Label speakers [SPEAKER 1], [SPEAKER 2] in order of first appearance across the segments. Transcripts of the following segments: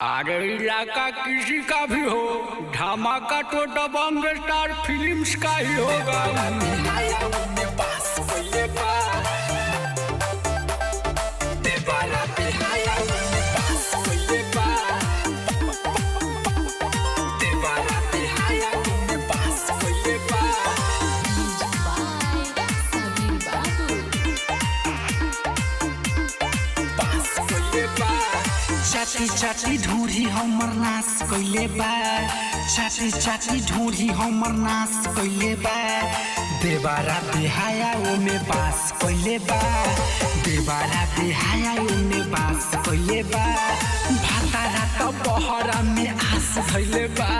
[SPEAKER 1] अरे इलाका किसी का भी हो, धमाका तो दबंग स्टार फिल्म्स का ही होगा।
[SPEAKER 2] चाची चाची ढूंढी हमर नाश कइले बा, चाची चाची ढूंढी हमर नाश कइले बा। देवारा बेहाया ओमे बास कइले बा, देवारा बेहाया ओमे बास कइले बा। भातारा त बहरा में आस धइले बा,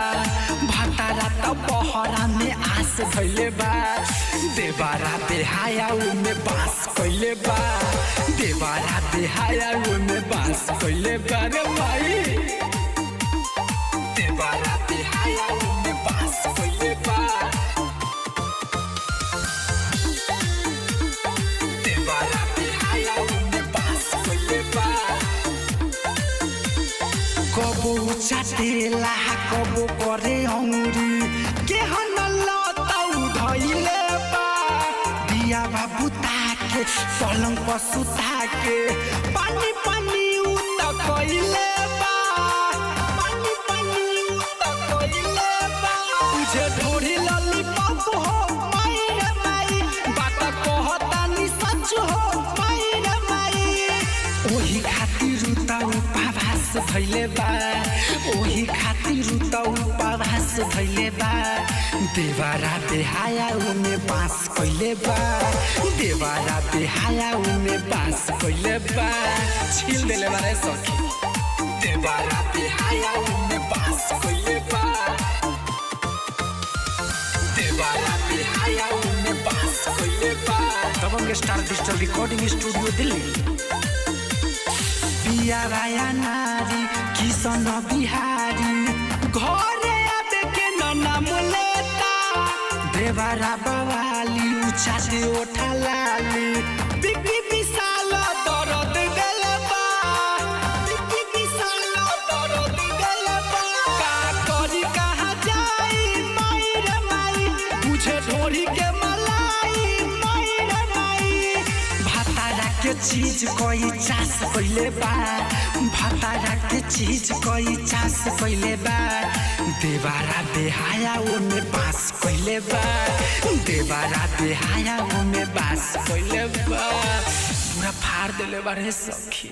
[SPEAKER 2] भातारा त बहरा में आस धइले बा। देवारा बेहाया ओमे बास कइले बा, देवारा बेहाया ओमे बास कइले बा रे भाई। देवारा बेहाया ओमे बास कइले बा, देवारा बेहाया ओमे बास कइले बा। कबो चाटेला कबो करे अंगुरी, केहन लताउ धइले बा। दिया बाबू ताके पलंग पर सुता के, पानी पानी उत कइले बा, पानी पानी उत कइले बा। तुझे ढोरी लॉलीपॉप हो माई रे माई, बात कहतानी सच हो माई रे माई। ओही खातिर उता उपवास भइले बा, ओही खातिर उता उपवास भइले बा। देवारा बेहाया ओमे बास कइले बा, देवारा बेहाया ओमे बास कइले बा। छील देले बारे सखी। देवारा बेहाया ओमे बास कइले बा, देवारा बेहाया ओमे बास कइले बा। दबंग star digital recording studio Delhi. पिया राया नारी किशन बिहारी, घरे आबे के नाम लेता। देवारा बवाली उचाटे ओठा लाली, बिक्की विशाल दर्द देले बा, बिक्की विशाल दर्द देले बा। का करी कहाँ जाई माई रे माई, बुझे ढोरी के मलाई माई रे माई। भातारा के चीज कोई चास कइले बा, भातारा के चीज कोई चास कइले बा। देवारा बेहाया ओमे बास कइले बा, देवारा बेहाया ओमे बास कइले बा। पूरा फाड़ देले बारे सखी।